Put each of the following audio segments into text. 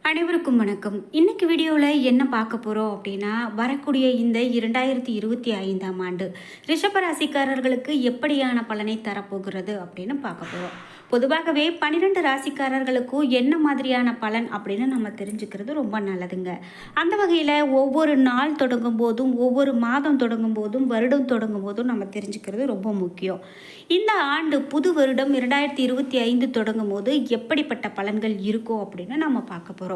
அனைவருக்கும் வணக்கம். இன்னைக்கு வீடியோவில் என்ன பார்க்க போகிறோம் அப்படின்னா, வரக்கூடிய இந்த 2025ஆம் ஆண்டு ரிஷபராசிக்காரர்களுக்கு எப்படியான பலனை தரப்போகிறது அப்படின்னு பார்க்க போகிறோம். பொதுவாகவே 12 ராசிக்காரர்களுக்கும் என்ன மாதிரியான பலன் அப்படின்னு நம்ம தெரிஞ்சுக்கிறது ரொம்ப நல்லதுங்க. அந்த வகையில் ஒவ்வொரு நாள் தொடங்கும் போதும், ஒவ்வொரு மாதம் தொடங்கும் போதும், வருடம் தொடங்கும் போதும் நம்ம தெரிஞ்சுக்கிறது ரொம்ப முக்கியம். இந்த ஆண்டு புது வருடம் 2025 தொடங்கும் போது எப்படிப்பட்ட பலன்கள் இருக்கும் அப்படின்னு நம்ம பார்க்க போகிறோம்.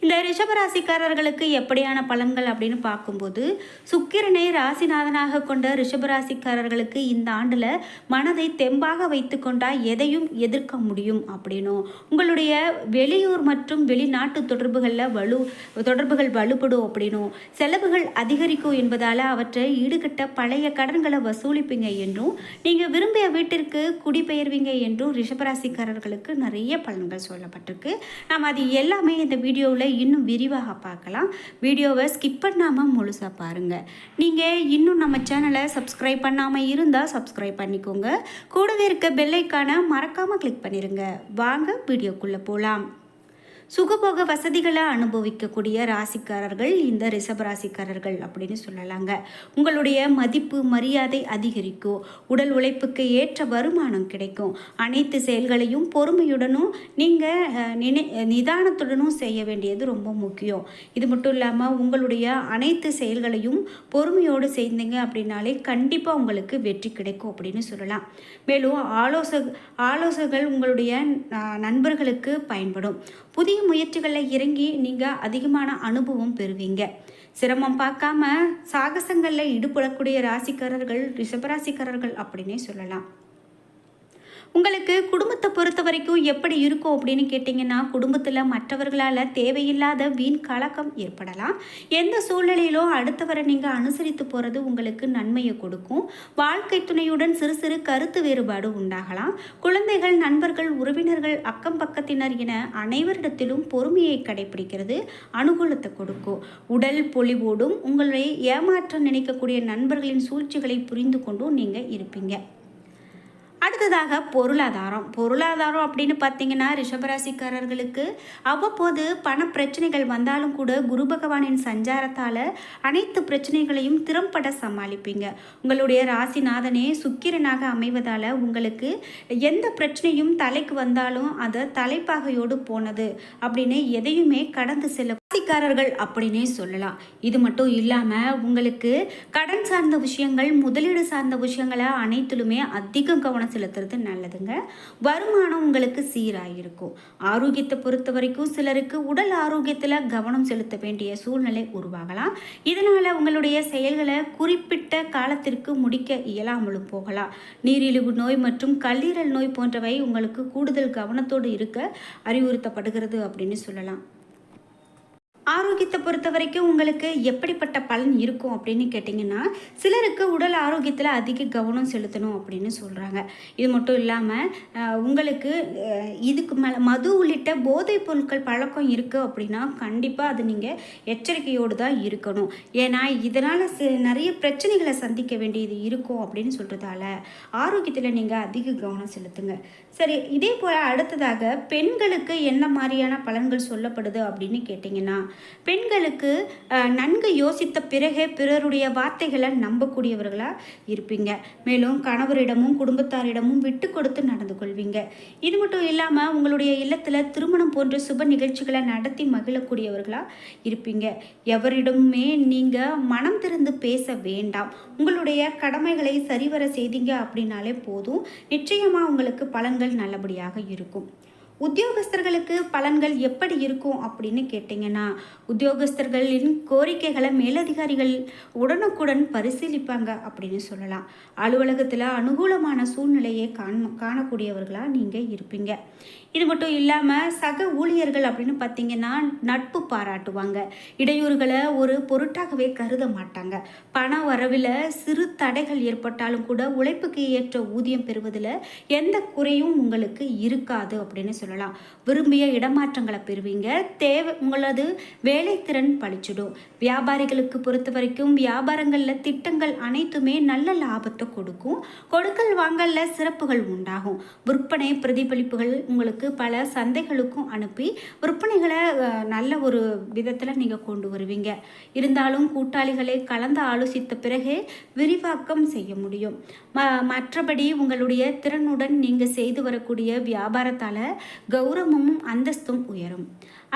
இந்த ரிஷபராசிக்காரர்களுக்கு எப்படியான பலன்கள் அப்படின்னு பார்க்கும்போது, சுக்கிரனை ராசிநாதனாக கொண்ட ரிஷபராசிக்காரர்களுக்கு இந்த ஆண்டில் மனதை தெம்பாக வைத்து கொண்டால் எதையும் எதிர்க்க முடியும் அப்படின்னும், உங்களுடைய வெளியூர் மற்றும் வெளிநாட்டு தொடர்புகள் வலுப்படும் அப்படின்னும், செலவுகள் அதிகரிக்கும் என்பதால் அவற்றை ஈடுகட்ட பழைய கடன்களை வசூலிப்பீங்க என்றும், நீங்கள் விரும்பிய வீட்டிற்கு குடிபெயர்வீங்க என்றும் ரிஷபராசிக்காரர்களுக்கு நிறைய பலன்கள் சொல்லப்பட்டிருக்கு. நாம் அது எல்லாமே இந்த வீடியோவில் இன்னும் விரிவாக பார்க்கலாம். வீடியோவை ஸ்கிப் பண்ணாமல் முழுசாக பாருங்கள். நீங்கள் இன்னும் நம்ம சேனலை சப்ஸ்கிரைப் பண்ணாமல் இருந்தால் சப்ஸ்கிரைப் பண்ணிக்கோங்க. கூடவே இருக்க பெல்லைக்கான மறக்காமல் கிளிக் பண்ணிடுங்க. வாங்க வீடியோக்குள்ளே போகலாம். சுகபோக வசதிகளை அனுபவிக்கக்கூடிய ராசிக்காரர்கள் இந்த ரிஷபராசிக்காரர்கள் அப்படின்னு சொல்லலாங்க. உங்களுடைய மதிப்பு மரியாதை அதிகரிக்கும். உடல் உழைப்புக்கு ஏற்ற வருமானம் கிடைக்கும். அனைத்து செயல்களையும் பொறுமையுடனும் நீங்கள் நிதானத்துடனும் செய்ய வேண்டியது ரொம்ப முக்கியம். இது மட்டும் இல்லாமல் உங்களுடைய அனைத்து செயல்களையும் பொறுமையோடு செய்தீங்க அப்படின்னாலே கண்டிப்பாக உங்களுக்கு வெற்றி கிடைக்கும் அப்படின்னு சொல்லலாம். மேலும் ஆலோசகர்கள் உங்களுடைய நண்பர்களுக்கு பயன்படும். புதிய முயற்சிகளில் இறங்கி நீங்கள் அதிகமான அனுபவம் பெறுவீங்க. சிரமம் பார்க்காம சாகசங்களில் ஈடுபடக்கூடிய ராசிக்காரர்கள் ரிஷபராசிக்காரர்கள் அப்படின்னே சொல்லலாம். உங்களுக்கு குடும்பத்தை பொறுத்த வரைக்கும் எப்படி இருக்கும் அப்படின்னு கேட்டிங்கன்னா, குடும்பத்தில் மற்றவர்களால் தேவையில்லாத வீண் கலக்கம் ஏற்படலாம். எந்த சூழ்நிலையிலும் அடுத்தவரை நீங்கள் அனுசரித்து போகிறது உங்களுக்கு நன்மையை கொடுக்கும். வாழ்க்கை துணையுடன் சிறு சிறு கருத்து வேறுபாடு உண்டாகலாம். குழந்தைகள், நண்பர்கள், உறவினர்கள், அக்கம் பக்கத்தினர் என அனைவரிடத்திலும் பொறுமையை கடைபிடிக்கிறது அனுகூலத்தை கொடுக்கும். உடல் பொலிவோடும் உங்களை ஏமாற்ற நினைக்கக்கூடிய நண்பர்களின் சூழ்ச்சிகளை புரிந்து கொண்டும் நீங்கள் இருப்பீங்க. அடுத்ததாக பொருளாதாரம் அப்படின்னு பார்த்தீங்கன்னா, ரிஷபராசிக்காரர்களுக்கு அவ்வப்போது பண பிரச்சனைகள் வந்தாலும் கூட குரு பகவானின் சஞ்சாரத்தால் அனைத்து பிரச்சனைகளையும் திறம்பட சமாளிப்பீங்க. உங்களுடைய ராசிநாதனே சுக்கிரனாக அமைவதால் உங்களுக்கு எந்த பிரச்சனையும் தலைக்கு வந்தாலும் அதை தலைப்பாகையோடு போனது அப்படின்னு எதையுமே கடந்து செல்ல ராசிக்காரர்கள் அப்படின்னே சொல்லலாம். இது மட்டும் இல்லாமல் உங்களுக்கு கடன் சார்ந்த விஷயங்கள், முதலீடு சார்ந்த விஷயங்களை அனைத்திலுமே அதிக கவனம் செலுத்துறது நல்லதுங்க. வருமானம் உங்களுக்கு சீராக இருக்கும். ஆரோக்கியத்தை பொறுத்த வரைக்கும் சிலருக்கு உடல் ஆரோக்கியத்தில் கவனம் செலுத்த வேண்டிய சூழ்நிலை உருவாகலாம். இதனால் உங்களுடைய செயல்களை குறிப்பிட்ட காலத்திற்கு முடிக்க இயலாமலும் போகலாம். நீரிழிவு நோய் மற்றும் கல்லீரல் நோய் போன்றவை உங்களுக்கு கூடுதல் கவனத்தோடு இருக்க அறிவுறுத்தப்படுகிறது அப்படின்னு சொல்லலாம். ஆரோக்கியத்தை பொறுத்த வரைக்கும் உங்களுக்கு எப்படிப்பட்ட பலன் இருக்கும் அப்படின்னு கேட்டிங்கன்னா, சிலருக்கு உடல் ஆரோக்கியத்தில் அதிக கவனம் செலுத்தணும் அப்படின்னு சொல்கிறாங்க. இது மட்டும் இல்லாமல் உங்களுக்கு இதுக்கு மேலே மது உள்ளிட்ட போதைப் பொருட்கள் பழக்கம் இருக்குது அப்படின்னா கண்டிப்பாக அது நீங்கள் எச்சரிக்கையோடு தான் இருக்கணும். ஏன்னா இதனால் நிறைய பிரச்சனைகளை சந்திக்க வேண்டியது இருக்கும் அப்படின்னு சொல்கிறதால ஆரோக்கியத்தில் நீங்கள் அதிக கவனம் செலுத்துங்க. சரி, இதே போல் அடுத்ததாக பெண்களுக்கு என்ன மாதிரியான பலன்கள் சொல்லப்படுது அப்படின்னு கேட்டிங்கன்னா, பெண்களுக்கு நன்கு யோசித்த பிறகே பிறருடைய வார்த்தைகளை நம்பக்கூடியவர்களாக இருப்பீங்க. மேலும் கணவரிடமும் குடும்பத்தாரிடமும் விட்டு கொடுத்து நடந்து கொள்வீங்க. இது மட்டும் இல்லாமல் உங்களுடைய இல்லத்தில் திருமணம் போன்ற சுப நிகழ்ச்சிகளை நடத்தி மகிழக்கூடியவர்களாக இருப்பீங்க. எவரிடமுமே நீங்கள் மனம் திறந்து பேச வேண்டாம். உங்களுடைய கடமைகளை சரிவர செய்தீங்க அப்படின்னாலே போதும். நிச்சயமாக உங்களுக்கு பலன்கள் நல்லபடியாக இருக்கும். உத்தியோகஸ்தர்களுக்கு பலன்கள் எப்படி இருக்கும் அப்படின்னு கேட்டிங்கன்னா, உத்தியோகஸ்தர்களின் கோரிக்கைகளை மேலதிகாரிகள் உடனுக்குடன் பரிசீலிப்பாங்க அப்படின்னு சொல்லலாம். அலுவலகத்தில் அனுகூலமான சூழ்நிலையை காணக்கூடியவர்களாக நீங்கள் இருப்பீங்க. இது மட்டும் இல்லாமல் சக ஊழியர்கள் அப்படின்னு பார்த்தீங்கன்னா நட்பு பாராட்டுவாங்க. இடையூறுகளை ஒரு பொருட்டாகவே கருத மாட்டாங்க. பண வரவில் சிறு தடைகள் ஏற்பட்டாலும் கூட உழைப்புக்கு ஏற்ற ஊதியம் பெறுவதில் எந்த குறையும் உங்களுக்கு இருக்காது அப்படின்னு சொல்லலாம். சொல்லலாம். விரும்பிய இடமாற்றங்களை பெறுவீங்க. உங்களது வேலைத்திறன் பளிச்சிடும். வியாபாரிகளுக்கு பொறுத்த வரைக்கும் வியாபாரங்களில் திட்டங்கள் அனைத்துமே நல்ல லாபத்தை கொடுக்கும். கொடுக்கல் வாங்கல்ல சிறப்புகள் உண்டாகும். விற்பனை பிரதிபலிப்புகள் உங்களுக்கு பல சந்தைகளுக்கும் அனுப்பி விற்பனைகளை நல்ல ஒரு விதத்தில் நீங்கள் கொண்டு வருவீங்க. இருந்தாலும் கூட்டாளிகளை கலந்து ஆலோசித்த பிறகே விரிவாக்கம் செய்ய முடியும். மற்றபடி உங்களுடைய திறனுடன் நீங்கள் செய்து வரக்கூடிய வியாபாரத்தால் கௌரவமும் அந்தஸ்தும் உயரும்.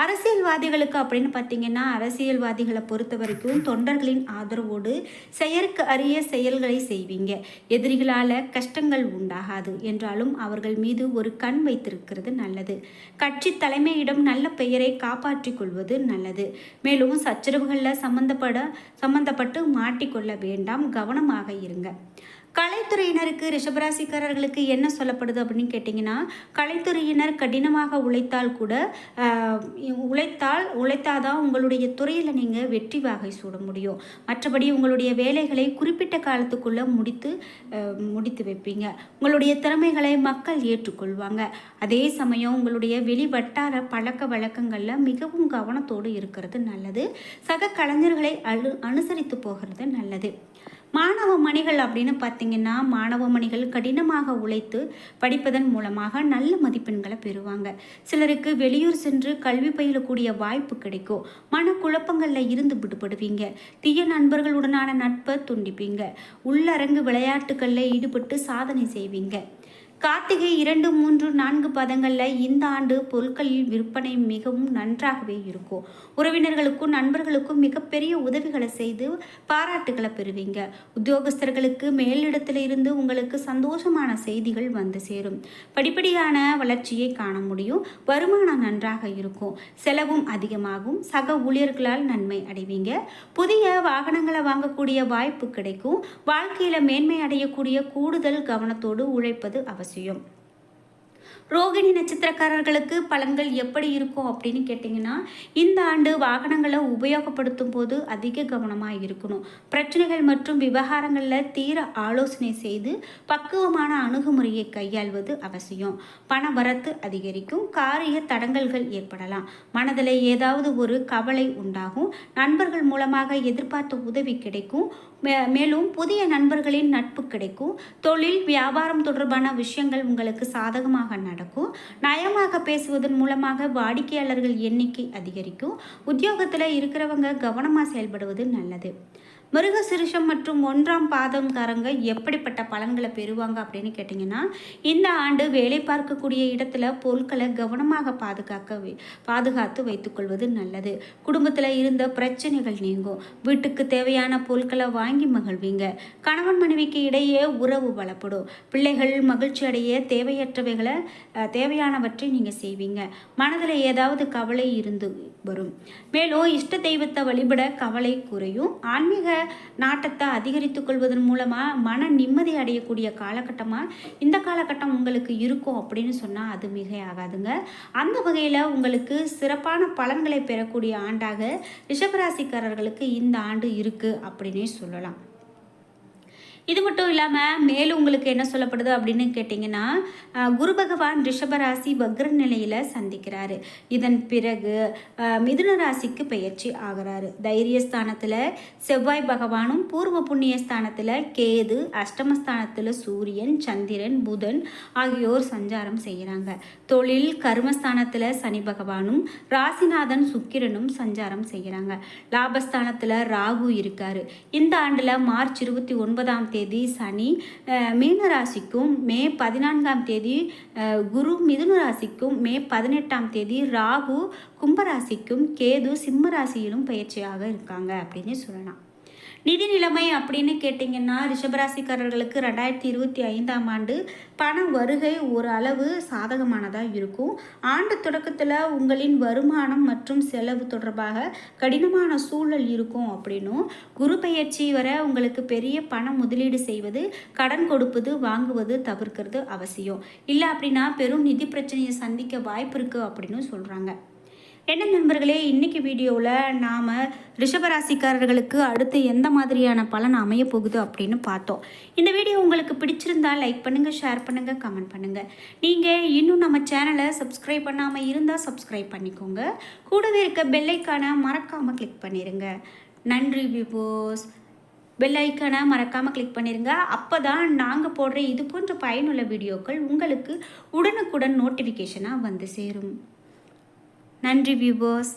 அரசியல்வாதிகளுக்கு அப்படின்னு பார்த்தீங்கன்னா, அரசியல்வாதிகளை பொறுத்த வரைக்கும் தொண்டர்களின் ஆதரவோடு செயற்கு அரிய செயல்களை செய்வீங்க. எதிரிகளால் கஷ்டங்கள் உண்டாகாது என்றாலும் அவர்கள் மீது ஒரு கண் வைத்திருக்கிறது நல்லது. கட்சி தலைமையிடம் நல்ல பெயரை காப்பாற்றிக் கொள்வது நல்லது. மேலும் சச்சரவுகளில் சம்பந்தப்பட்டு மாட்டிக்கொள்ள வேண்டாம், கவனமாக இருங்க. கலைத்துறையினருக்கு ரிஷபராசிக்காரர்களுக்கு என்ன சொல்லப்படுது அப்படின்னு கேட்டிங்கன்னா, கலைத்துறையினர் கடினமாக உழைத்தால் கூட உழைத்தாதான் உங்களுடைய துறையில் நீங்கள் வெற்றி வாகை சூட முடியும். மற்றபடி உங்களுடைய வேலைகளை குறிப்பிட்ட காலத்துக்குள்ளே முடித்து வைப்பீங்க. உங்களுடைய திறமைகளை மக்கள் ஏற்றுக்கொள்வாங்க. அதே சமயம் உங்களுடைய வெளி வட்டார பழக்க வழக்கங்களில் மிகவும் கவனத்தோடு இருக்கிறது நல்லது. சக கலைஞர்களை அனுசரித்து போகிறது நல்லது. மாணவ மணிகள் அப்படின்னு பார்த்தீங்கன்னா, மாணவ மணிகள் கடினமாக உழைத்து படிப்பதன் மூலமாக நல்ல மதிப்பெண்களை பெறுவாங்க. சிலருக்கு வெளியூர் சென்று கல்வி பயிலக்கூடிய வாய்ப்பு கிடைக்கும். மனக்குழப்பங்களில் இருந்து விடுபடுவீங்க. தீய நண்பர்களுடனான நட்பை துண்டிப்பீங்க. உள்ளரங்கு விளையாட்டுகளில் ஈடுபட்டு சாதனை செய்வீங்க. கார்த்திகை 2, 3, 4 பாதங்களில் இந்த ஆண்டு பொருட்களில் விற்பனை மிகவும் நன்றாகவே இருக்கும். உறவினர்களுக்கும் நண்பர்களுக்கும் மிகப்பெரிய உதவிகளை செய்து பாராட்டுகளை பெறுவீங்க. உத்தியோகஸ்தர்களுக்கு மேலிடத்தில் இருந்து உங்களுக்கு சந்தோஷமான செய்திகள் வந்து சேரும். படிப்படியான வளர்ச்சியை காண முடியும். வருமானம் நன்றாக இருக்கும். செலவும் அதிகமாகும். சக ஊழியர்களால் நன்மை அடைவீங்க. புதிய வாகனங்களை வாங்கக்கூடிய வாய்ப்பு கிடைக்கும். வாழ்க்கையில் மேன்மை அடையக்கூடிய கூடுதல் கவனத்தோடு உழைப்பது அவசியம். ரோகிணி நட்சத்திரக்காரர்களுக்கு பலன்கள் எப்படி இருக்கும் அப்படின்னு கேட்டிங்கன்னா, இந்த ஆண்டு வாகனங்களை உபயோகப்படுத்தும் போது அதிக கவனமாக இருக்கணும். பிரச்சனைகள் மற்றும் விவகாரங்களில் தீர ஆலோசனை செய்து பக்குவமான அணுகுமுறையை கையாள்வது அவசியம். பண வரத்து அதிகரிக்கும். காரிய தடங்கல்கள் ஏற்படலாம். மனதில் ஏதாவது ஒரு கவலை உண்டாகும். நண்பர்கள் மூலமாக எதிர்பார்த்த உதவி கிடைக்கும். மேலும் புதிய நண்பர்களின் நட்பு கிடைக்கும். தொழில் வியாபாரம் தொடர்பான விஷயங்கள் உங்களுக்கு சாதகமாக நடக்கும். நயமாக பேசுவதன் மூலமாக வாடிக்கையாளர்கள் எண்ணிக்கை அதிகரிக்கும். உத்தியோகத்தில் இருக்கிறவங்க கவனமாக செயல்படுவது நல்லது. மிருகசிருஷம் மற்றும் 1ஆம் பாதம்காரங்க எப்படிப்பட்ட பலன்களை பெறுவாங்க அப்படின்னு கேட்டிங்கன்னா, இந்த ஆண்டு வேலை பார்க்கக்கூடிய இடத்துல பொருட்களை கவனமாக பாதுகாத்து வைத்துக்கொள்வது நல்லது. குடும்பத்தில் இருந்த பிரச்சனைகள் நீங்கும். வீட்டுக்கு தேவையான பொருட்களை வாங்கி மகிழ்வீங்க. கணவன் மனைவிக்கு இடையே உறவு பலப்படும். பிள்ளைகள் மகிழ்ச்சி அடைய தேவையானவற்றை நீங்கள் செய்வீங்க. மனதில் ஏதாவது கவலை இருந்து வரும். மேலும் இஷ்ட தெய்வத்தை வழிபட கவலை குறையும். ஆன்மீக நாட்டத்தை அதிகரித்துக் கொள்வதன் மூலமாக மன நிம்மதி அடையக்கூடிய காலகட்டமாக இந்த காலகட்டம் உங்களுக்கு இருக்கும் அப்படின்னு சொன்னால் அது மிகையாகாதுங்க. அந்த வகையில் உங்களுக்கு சிறப்பான பலன்களை பெறக்கூடிய ஆண்டாக ரிஷபராசிக்காரர்களுக்கு இந்த ஆண்டு இருக்குது அப்படின்னே சொல்லலாம். இது மட்டும் இல்லாமல் மேலும் உங்களுக்கு என்ன சொல்லப்படுது அப்படின்னு கேட்டிங்கன்னா, குரு பகவான் ரிஷபராசி வக்ர நிலையில் சந்திக்கிறாரு. இதன் பிறகு மிதுன ராசிக்கு பெயர்ச்சி ஆகிறாரு. தைரியஸ்தானத்தில் செவ்வாய் பகவானும், பூர்வ புண்ணிய ஸ்தானத்தில் கேது, அஷ்டமஸ்தானத்தில் சூரியன், சந்திரன், புதன் ஆகியோர் சஞ்சாரம் செய்கிறாங்க. தொழில் கர்மஸ்தானத்தில் சனி பகவானும், ராசிநாதன் சுக்கிரனும் சஞ்சாரம் செய்கிறாங்க. லாபஸ்தானத்தில் ராகு இருக்காரு. இந்த ஆண்டில் மார்ச் 29ஆம் தேதி சனி மீன ராசிக்கும், மே 14ஆம் தேதி குரு மிதுன ராசிக்கும், மே 18ஆம் தேதி ராகு கும்பராசிக்கும், கேது சிம்ம ராசியிலும் பயிற்சியாக இருக்காங்க அப்படின்னு சொல்லலாம். நிதி நிலைமை அப்படின்னு கேட்டிங்கன்னா, ரிஷபராசிக்காரர்களுக்கு 2025ஆம் ஆண்டு பண வருகை ஒரு அளவு சாதகமானதாக இருக்கும். ஆண்டு தொடக்கத்தில் உங்களின் வருமானம் மற்றும் செலவு தொடர்பாக கடினமான சூழல் இருக்கும் அப்படின்னும், குரு பெயர்ச்சி வர உங்களுக்கு பெரிய பணம் முதலீடு செய்வது, கடன் கொடுப்பது, வாங்குவது தவிர்க்கிறது அவசியம். இல்லை அப்படின்னா பெரும் நிதி பிரச்சனையை சந்திக்க வாய்ப்பு இருக்குது அப்படின்னு சொல்கிறாங்க. என்ன நண்பர்களே, இன்றைக்கி வீடியோவில் நாம் ரிஷபராசிக்காரர்களுக்கு அடுத்து எந்த மாதிரியான பலன் அமைய போகுது அப்படின்னு பார்த்தோம். இந்த வீடியோ உங்களுக்கு பிடிச்சிருந்தால் லைக் பண்ணுங்கள், ஷேர் பண்ணுங்கள், கமெண்ட் பண்ணுங்கள். நீங்கள் இன்னும் நம்ம சேனலை சப்ஸ்கிரைப் பண்ணாமல் இருந்தால் சப்ஸ்கிரைப் பண்ணிக்கோங்க. கூடவே இருக்க பெல்லைக்கான மறக்காமல் கிளிக் பண்ணிடுங்க. நன்றி வியூவர்ஸ். பெல் ஐக்கானை மறக்காமல் கிளிக் பண்ணிடுங்க. அப்போ தான் நாங்கள் போடுற இது போன்ற பயனுள்ள வீடியோக்கள் உங்களுக்கு உடனுக்குடன் நோட்டிஃபிகேஷனாக வந்து சேரும். நன்றி வியூவர்ஸ்.